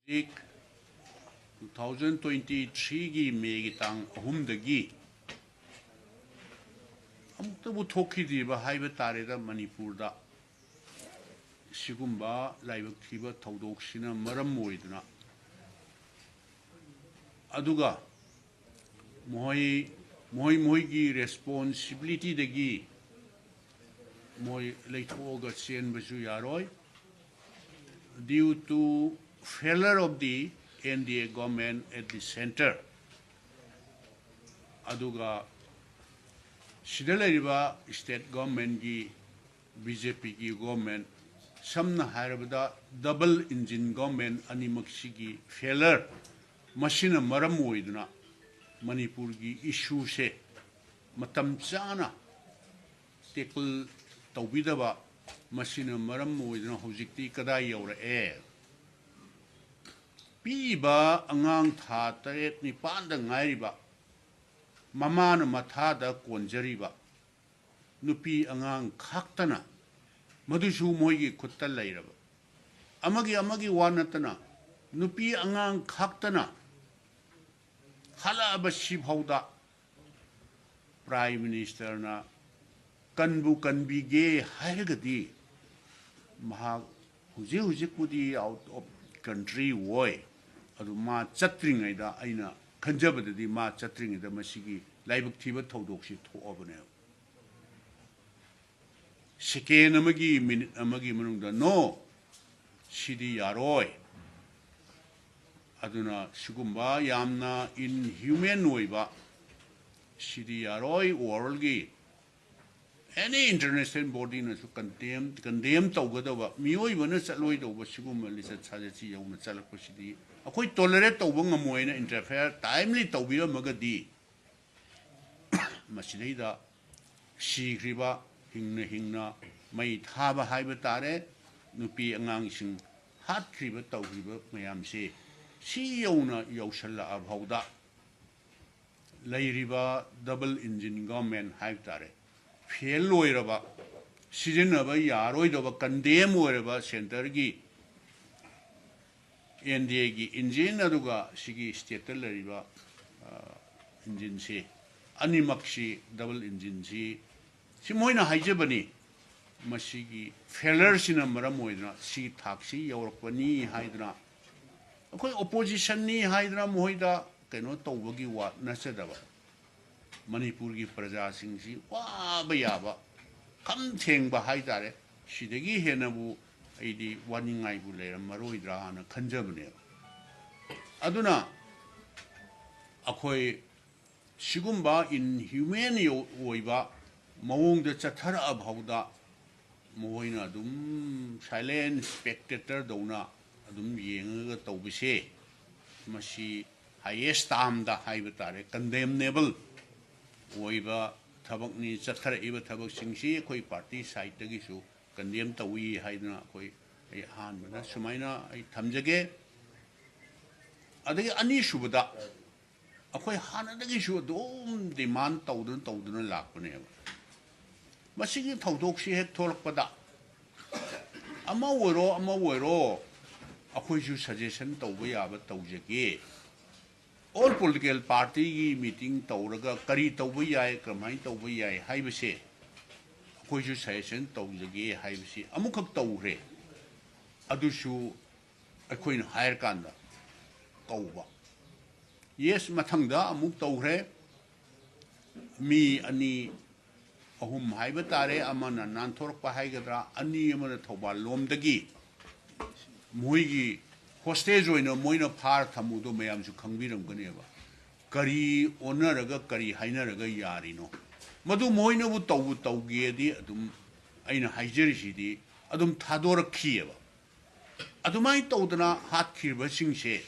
2023 gi May tang ahumdagi amuktabu thokhidiba haiba tareda Manipurda sigumba laibak thiba thaudoksina maram moiduna aduga moi gi responsibility dagi moi leithoga chen basu yaroi due to failure of the NDA government at the center aduga sidalariba state government gi BJP gi government samna harabada double engine government animaksigi failure machine maram oiduna Manipur gi issue se matam chana tekul tawbidaba machine maram oiduna hojikti kadai yaura piba angang tha taret ni panda ngairiba mamana mathada konjariba nupi angang khaktana madusu moigi khutta lairaba amagi wanatana nupi angang khaktana hala basi phauda prime minister na kanbu kanbige haigadi maha hujik pudi out of country woi adu ma chatring da aina khanjabadadi ma chatring da masigi laibuk thiba thaudoksi thoabane second amagi minute amagi manungda no sidi yaroi aduna sigumba yamna inhuman oiba sidi yaroi world gi any international body na su condemn tawgadawa mioi bana chaloi do sigum lisa chajachi yauna chalakpa sidi akoi tolerate tawba ngamoina interfere timely tawbira magadi masidida sigriba hingna mai thaba haiba tare nupi angang sing hatkriba tawriba mayam se si yauna yausalla abhauda lairiba double engine government haib tare fail loiraba sizinaba yaroidaba condemn oiraba center gi NDA gi engine aduga sigi state lariba engine se animaksi double engine si moina haijabani masigi failure sina maram oidna si thaksi yaurakpani haidna akoi opposition ni haidna moida keno tawbagi wa nasadaba Manipur gi praja sing si wa bayaba kam thengba haidare sidagi henabu aidi waningai bu leram maroidra hana khanjabne aduna akoi sigumba inhuman oiba mawongda chathara abhauda moina dum silent spectator dona adum yenga tawbise masi highest amda haibetare condemnable oiba thabakni chathara iba thabak singsi koi party side tagi su condemn tawi haidna koi ai han bana sumaina ai thamjage adagi ani subada akoi hanadagi su dom demand tawduna lakpane masigi thaudoksi hek tholakpada ama woro akoi ju suggestion tawba yaba tawjage all political party gi meeting tawraga kari tawba yai kramai tawba yai haibase akoi ju suggestion tawjage haibase amukhak tawre adusu akoi na hire kanda tawba yes mathangda amuk tawre mi ani ahum haiba tare amana nanthorpa haigadra ani amana thobal lomdagi moigi hostage oina moina phar thamudo mayam su khangbiram ganeba kari onaraga kari hainaraga yarino madu moina bu tawge di adum aina haijeri di adum thador khiyeba adumai tawdana hat khirba singse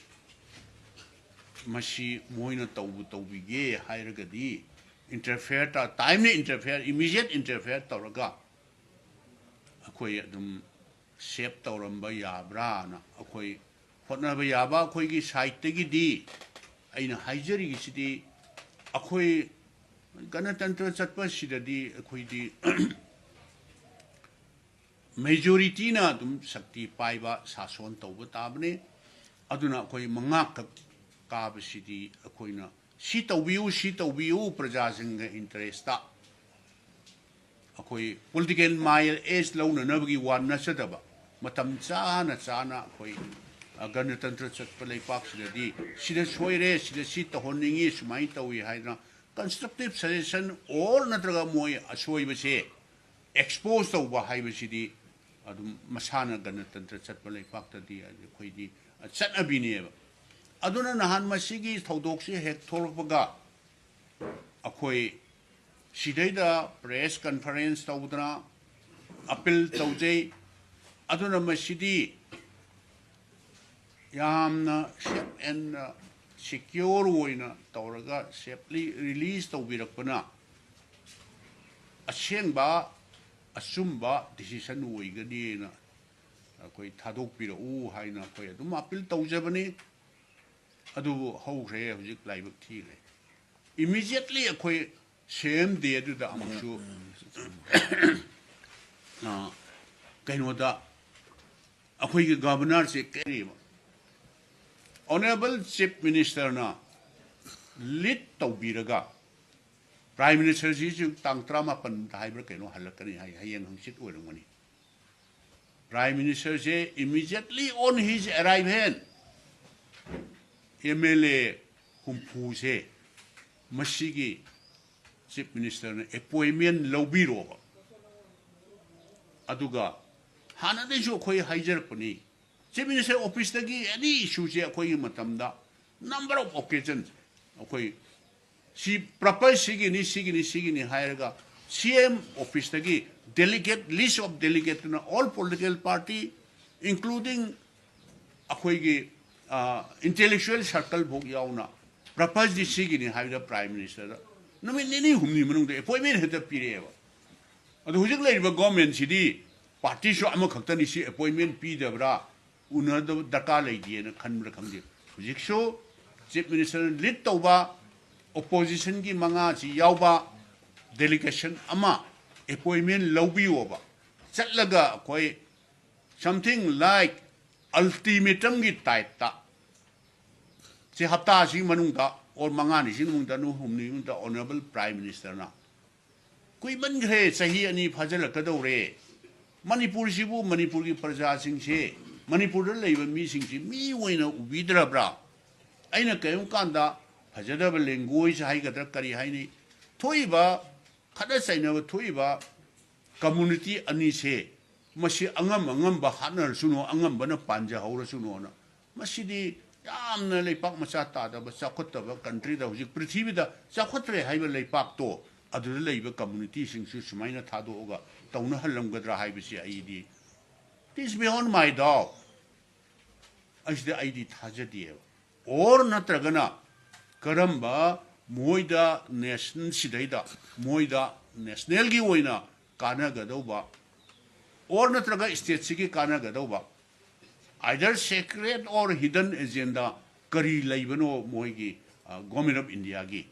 masi moina tawbige hairaga di interfere ta timely interfere immediate interfere tawraga akoi adum shape tawramba yabra na akoi hotnaba yaba akoi gi site gi di aina haijeri gi sidi akoi ganatantra chatpa sidadi akoi di majority na dum sakti paiba sason tawba tabne aduna koi mangak ka basidi akoina si tawbiu praja singa interest ta akoi political mile is launa nabagi wan na sadaba matam chana akoi ganatantra chatpa leipak sidadi sida soire sida si tahonningi sumai tawi haina constructive suggestion or natraga moi asoi base expose tawba haibasidi adum masana ganatantra chatpa leipak tadi akoi di chatnabini aduna nahan masigi thodokse hek thorpaga akoi sidaida press conference tawdana appeal tawjei aduna masidi yamna safe and secure oina tawraga safely release tawbirakpana asengba asumba decision oigani na akoi thadok pira u haina koi adum appeal tawjabani adu hogre hojik laibak thire immediately akoi same day du da amushu kainoda akoi ge governor se kari honorable chief minister na lead tawbiraga prime minister ji ju tangtra ma pan haibra kaino halakani hai hayeng hangsit oirangani prime minister je immediately on his arrival MLA humpu se masigi chief minister na appointment lobiro aduga hana de jo khoi haijar pani chief minister office tagi any issue je khoi matamda number of occasions khoi si proper sigi ni hairaga CM office tagi delegate list of delegate na all political party including akhoi gi intellectual circle bhog yauna propose di sigi ni haida prime minister no me ni humni manung de appointment heta pireba adu hujik lai ba government sidi party so am khaktani si appointment pi dabra una da daka lai di na khanbra khamdi hujik so chief minister lead tawba opposition gi manga chi yawba delegation ama appointment lobby oba chatlaga koi something like ultimatum gi type ta si hafta si manung da or mangani si mung da nu humni mung da honorable prime minister na kui man gre sahi ani phajal kadore manipur sibu manipur gi praja sing se manipur da leiba mi sing si mi oina ubidra bra aina kayum kanda phajada ba language hai gadra kari hai ni thoiba khada saina ba thoiba community ani se masi angam ba hanar suno angam bana panja haura suno na masidi yamna leipak macha ta da ba chakhot ba country da hujik prithvi da chakhotre haiba leipak to adu leiba community sing su sumaina thado ga tauna halam gadra haiba si aidi this beyond my doubt as the id thajadi or natragana karamba moida nation sidaida moida national gi oina kana gadauba or natraga state sigi kana gadauba either secret or hidden agenda kari laibano moigi government of India gi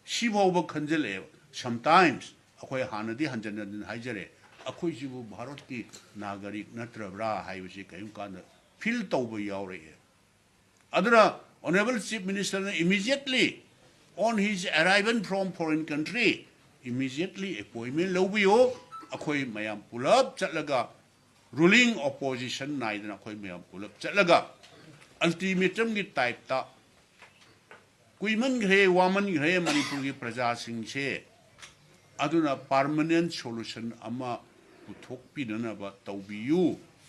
sibauba khanjale sometimes akhoi hanadi hanjan haijare akhoi jibu bharat ki nagarik natrabra haibasi kayum kana feel tauba yaure adra honorable chief minister immediately on his arrival from foreign country immediately appointment lobio akhoi mayam pulap chatlaga ruling opposition naidana khoi mayam pulap chatlaga ultimatum gi type ta kuiman gre waman gre manipur gi praja sing se aduna permanent solution ama puthok pinana ba tawbiyu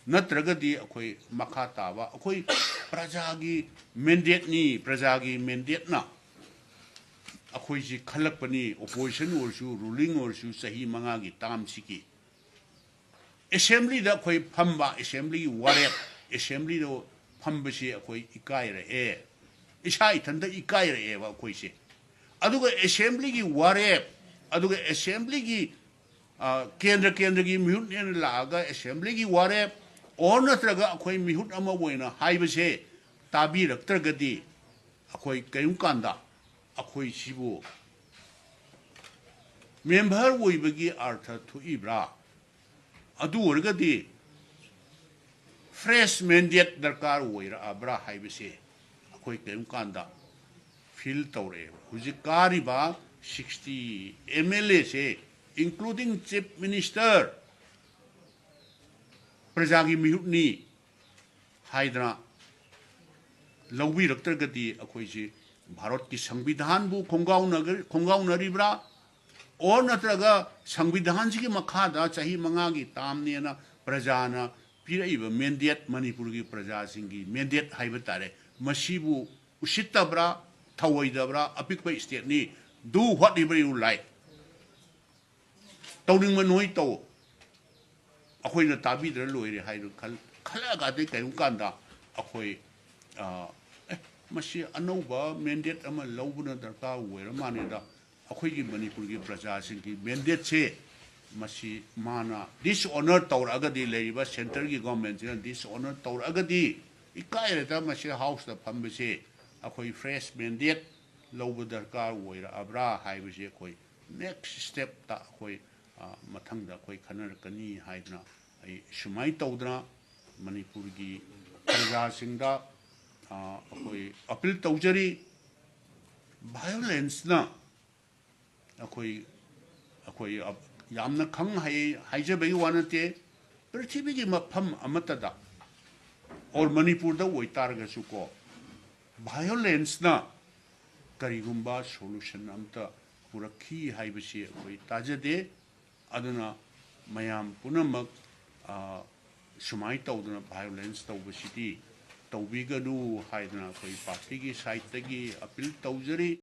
natraga di akhoi makha ta ba akhoi praja gi mandate na akhoi ji khalak pani opposition orsu ruling orsu sahi manga gi tam siki assembly da khoi phamba assembly warep assembly do phambasi akhoi ikai re isai thanda ikai re ba khoi se aduga assembly gi warep aduga assembly gi kendra gi mihut ne laga assembly gi warep or natraga akhoi mihut ama boina haibase tabi raktragadi akhoi kayum kanda akhoi sibu member woibagi artha thu ibra adu orgadi fresh mandate darkar oira abra haibese akoi kem kanda feel tawre huji kariba 60 MLA se including chief minister prajagi mihutni haidra lawbi raktar gati akoi ji Bharat की संविधान बु खोंगाव नरीब्रा और नत्रगा संविधान की मखादा चाही मंगा की तामने ना प्रजाना पीरइब मेंडेट मणिपुर की प्रजा सिंगी मेंडेट हाइब तारे मसीबु उसितब्रा थवइदब्रा अपिक स्टेट नि do whatever you like तौनिंग मनोय तो अखोइना ताबीद्र लोइरे हाइरु खलगा दे कयु कांदा अखोइ मसी अनौबा मेंडेट अमा लौबना दरकार ओइर मानेदा अखोइगी मणिपुर की प्रजा सिंगी मेंडेट से मसी माना डिसऑनर तौरगदी लेरिबा सेंटर की गवर्नमेंट से डिसऑनर तौरगदी इकायरेदा मसी हाउस दा फंबसे अखोइ फ्रेश मेंडेट लौब दरकार ओइर अब्रा हाइबसे अखोइ नेक्स्ट स्टेप ता अखोइ मथंग दा अखोइ खनरकनी हाइदना आई सुमाइ तौदना मणिपुर की प्रजा सिंगा अखोइ अपील तौजरी वायलेंस ना अखोइ अखोइ यामना खंग हाइजबगी वानते पृथ्वी की मफम अमतदा और मणिपुर दा ओइतारगसु को वायलेंस ना करिगुंबा सोल्यूशन अमता पुरखी हाइबसी अखोइ ताजदे अदना मयाम पुनमक सुमाइ तौदना वायलेंस तौबसिटी तौबीगनु हाइदना कोई पार्टी की साइड तगी अपील तौजरी